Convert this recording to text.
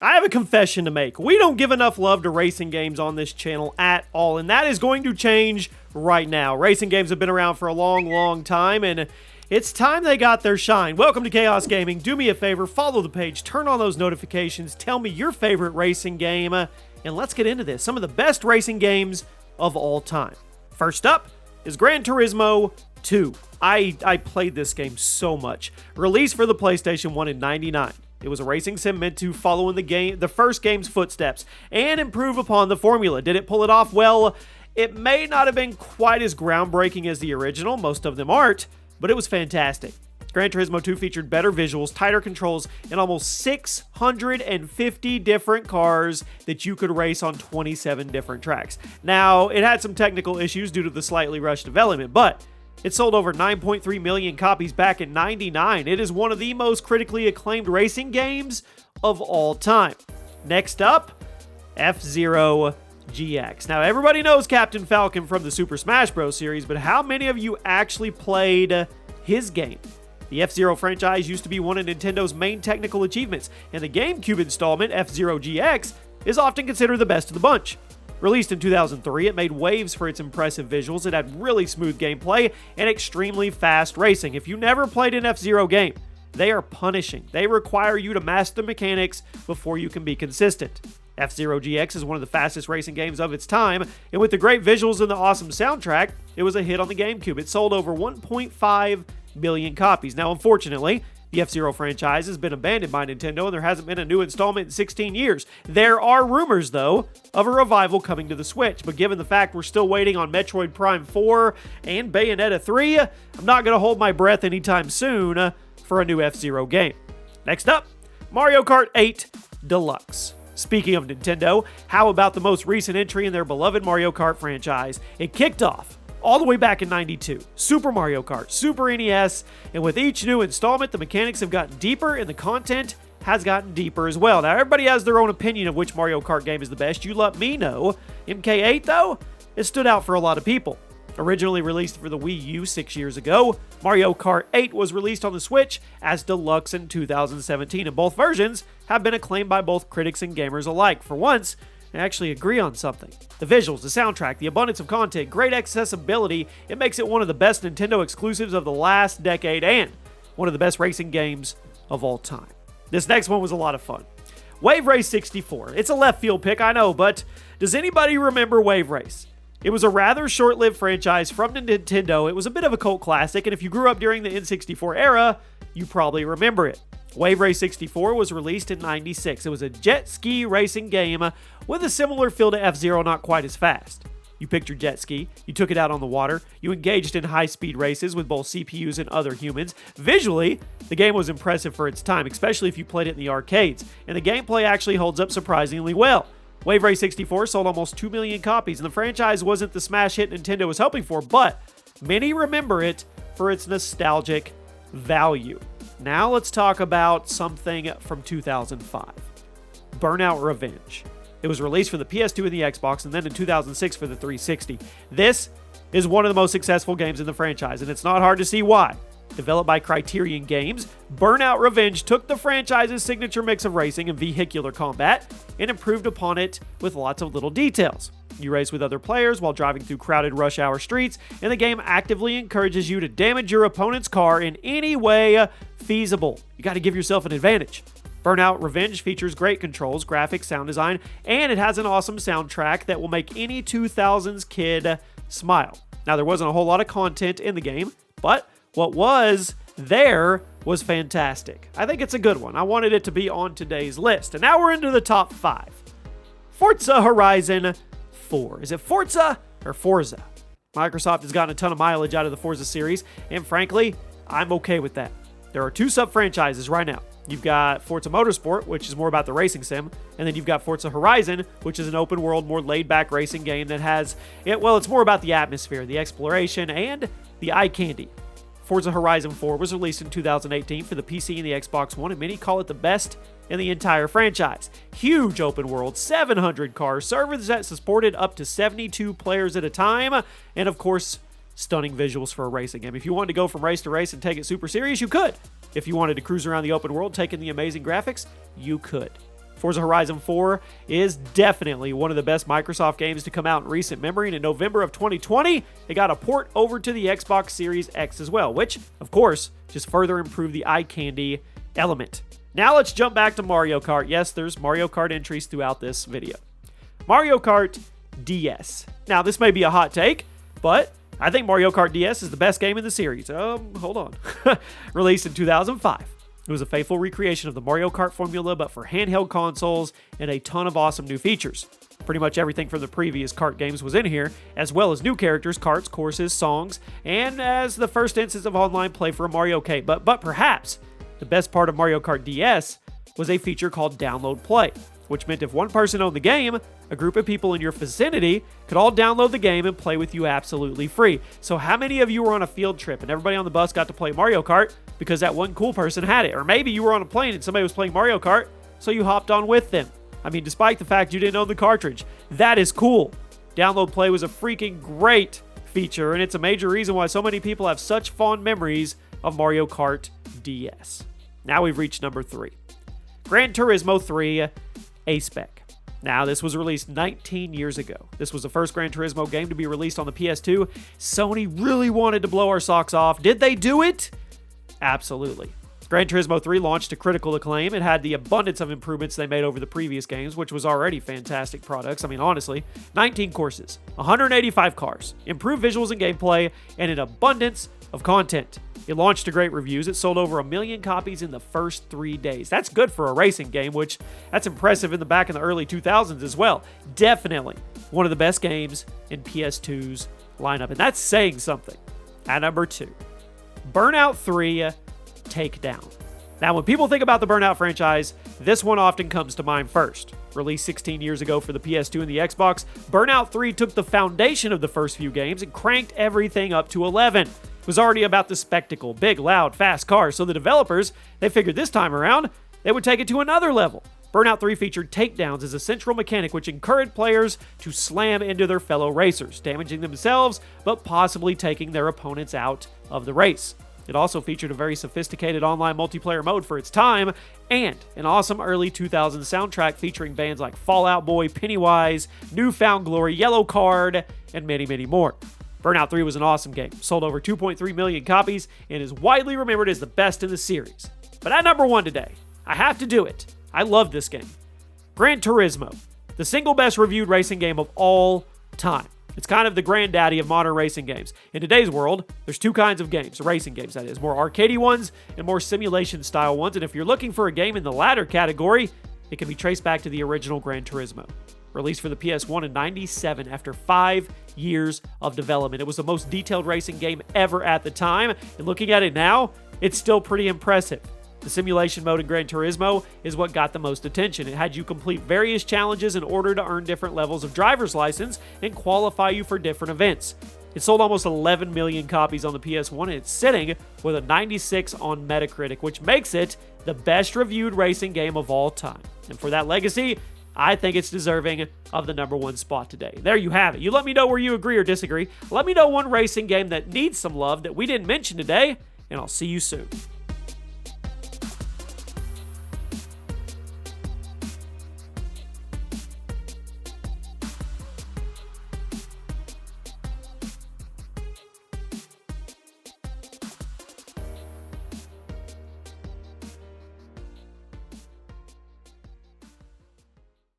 I have a confession to make. We don't give enough love to racing games on this channel at all, and that is going to change right now. Racing games have been around for a long time, and it's time they got their shine. Welcome to Chaos Gaming. Do me a favor, follow the page, turn on those notifications, tell me your favorite racing game, and let's get into this. Some of the best racing games of all time. First up is Gran Turismo 2. I played this game so much. Released for the PlayStation 1 in '99. It was a racing sim meant to follow in the first game's footsteps and improve upon the formula. Did it pull it off? Well, it may not have been quite as groundbreaking as the original. Most of them aren't, but it was fantastic. Gran Turismo 2 featured better visuals, tighter controls, and almost 650 different cars that you could race on 27 different tracks. Now, it had some technical issues due to the slightly rushed development, but it sold over 9.3 million copies back in '99. It is one of the most critically acclaimed racing games of all time. Next up, F-Zero GX. Now, everybody knows Captain Falcon from the Super Smash Bros. Series, but how many of you actually played his game? The F-Zero franchise used to be one of Nintendo's main technical achievements, and the GameCube installment, F-Zero GX, is often considered the best of the bunch. Released in 2003, it made waves for its impressive visuals. It had really smooth gameplay and extremely fast racing. If you never played an F-Zero game, they are punishing. They require you to master the mechanics before you can be consistent. F-Zero GX is one of the fastest racing games of its time, and with the great visuals and the awesome soundtrack, it was a hit on the GameCube. It sold over 1.5 million copies. Now, unfortunately, the F-Zero franchise has been abandoned by Nintendo, and there hasn't been a new installment in 16 years. There are rumors, though, of a revival coming to the Switch, but given the fact we're still waiting on Metroid Prime 4 and Bayonetta 3, I'm not going to hold my breath anytime soon for a new F-Zero game. Next up, Mario Kart 8 Deluxe. Speaking of Nintendo, how about the most recent entry in their beloved Mario Kart franchise? It kicked off all the way back in '92, Super Mario Kart, Super NES, and with each new installment, the mechanics have gotten deeper and the content has gotten deeper as well. Now, everybody has their own opinion of which Mario Kart game is the best. You let me know. MK8, though, it stood out for a lot of people. Originally released for the Wii U 6 years ago, Mario Kart 8 was released on the Switch as Deluxe in 2017, and both versions have been acclaimed by both critics and gamers alike. For once, they actually agree on something. The visuals, the soundtrack, the abundance of content, great accessibility, it makes it one of the best Nintendo exclusives of the last decade and one of the best racing games of all time. This next one was a lot of fun. Wave Race 64. It's a left field pick, I know, but does anybody remember Wave Race? It was a rather short-lived franchise from Nintendo. It was a bit of a cult classic, and if you grew up during the N64 era, you probably remember it. Wave Race 64 was released in '96. It was a jet ski racing game with a similar feel to F-Zero, not quite as fast. You picked your jet ski, you took it out on the water, you engaged in high-speed races with both CPUs and other humans. Visually, the game was impressive for its time, especially if you played it in the arcades, and the gameplay actually holds up surprisingly well. Wave Race 64 sold almost 2 million copies, and the franchise wasn't the smash hit Nintendo was hoping for, but many remember it for its nostalgic value. Now let's talk about something from 2005. Burnout Revenge. It was released for the PS2 and the Xbox, and then in 2006 for the 360. This is one of the most successful games in the franchise, and it's not hard to see why. Developed by Criterion Games, Burnout Revenge took the franchise's signature mix of racing and vehicular combat and improved upon it with lots of little details. You race with other players while driving through crowded rush hour streets, and the game actively encourages you to damage your opponent's car in any way feasible. You got to give yourself an advantage. Burnout Revenge features great controls, graphics, sound design, and it has an awesome soundtrack that will make any 2000s kid smile. Now, there wasn't a whole lot of content in the game, but what was there was fantastic. I think it's a good one. I wanted it to be on today's list. And now we're into the top 5. Forza Horizon 4. Is it Forza or Forza? Microsoft has gotten a ton of mileage out of the Forza series, and frankly, I'm okay with that. There are 2 sub-franchises right now. You've got Forza Motorsport, which is more about the racing sim, and then you've got Forza Horizon, which is an open-world, more laid-back racing game that has, it's more about the atmosphere, the exploration, and the eye candy. Forza Horizon 4 was released in 2018 for the PC and the Xbox One, and many call it the best in the entire franchise. Huge open world, 700 cars, servers that supported up to 72 players at a time, and of course, stunning visuals for a racing game. If you wanted to go from race to race and take it super serious, you could. If you wanted to cruise around the open world taking the amazing graphics, you could. Forza Horizon 4 is definitely one of the best Microsoft games to come out in recent memory, and in November of 2020, it got a port over to the Xbox Series X as well, which, of course, just further improved the eye candy element. Now let's jump back to Mario Kart. Yes, there's Mario Kart entries throughout this video. Mario Kart DS. Now, this may be a hot take, but I think Mario Kart DS is the best game in the series. Hold on. Released in 2005. It was a faithful recreation of the Mario Kart formula, but for handheld consoles and a ton of awesome new features. Pretty much everything from the previous Kart games was in here, as well as new characters, karts, courses, songs, and as the first instance of online play for a Mario Kart. But perhaps the best part of Mario Kart DS was a feature called Download Play, which meant if one person owned the game, a group of people in your vicinity could all download the game and play with you absolutely free. So how many of you were on a field trip and everybody on the bus got to play Mario Kart because that one cool person had it? Or maybe you were on a plane and somebody was playing Mario Kart, so you hopped on with them. I mean, despite the fact you didn't own the cartridge, that is cool. Download Play was a freaking great feature, and it's a major reason why so many people have such fond memories of Mario Kart DS. Now we've reached number 3. Gran Turismo 3 A-Spec. Now, this was released 19 years ago. This was the first Gran Turismo game to be released on the PS2. Sony really wanted to blow our socks off. Did they do it? Absolutely. Gran Turismo 3 launched to critical acclaim. It had the abundance of improvements they made over the previous games, which was already fantastic products. I mean, honestly, 19 courses, 185 cars, improved visuals and gameplay, and an abundance of content. It launched to great reviews. It sold over 1 million copies in the first 3 days. That's good for a racing game, which that's impressive in the early 2000s as well. Definitely one of the best games in PS2's lineup, and that's saying something. At number 2, Burnout 3 Takedown. Now, when people think about the Burnout franchise, this one often comes to mind first. Released 16 years ago for the PS2 and the Xbox, Burnout 3 took the foundation of the first few games and cranked everything up to 11. It was already about the spectacle, big, loud, fast cars, so the developers, they figured this time around, they would take it to another level. Burnout 3 featured takedowns as a central mechanic which encouraged players to slam into their fellow racers, damaging themselves, but possibly taking their opponents out of the race. It also featured a very sophisticated online multiplayer mode for its time, and an awesome early 2000s soundtrack featuring bands like Fall Out Boy, Pennywise, Newfound Glory, Yellow Card, and many, many more. Burnout 3 was an awesome game, sold over 2.3 million copies, and is widely remembered as the best in the series. But at number 1 today, I have to do it. I love this game. Gran Turismo, the single best reviewed racing game of all time. It's kind of the granddaddy of modern racing games. In today's world, there's 2 kinds of games, racing games that is, more arcadey ones and more simulation style ones, and if you're looking for a game in the latter category, it can be traced back to the original Gran Turismo. Released for the PS1 in '97 after 5 years of development. It was the most detailed racing game ever at the time, and looking at it now, it's still pretty impressive. The simulation mode in Gran Turismo is what got the most attention. It had you complete various challenges in order to earn different levels of driver's license and qualify you for different events. It sold almost 11 million copies on the PS1, and it's sitting with a 96 on Metacritic, which makes it the best reviewed racing game of all time. And for that legacy, I think it's deserving of the number 1 spot today. There you have it. You let me know where you agree or disagree. Let me know one racing game that needs some love that we didn't mention today, and I'll see you soon.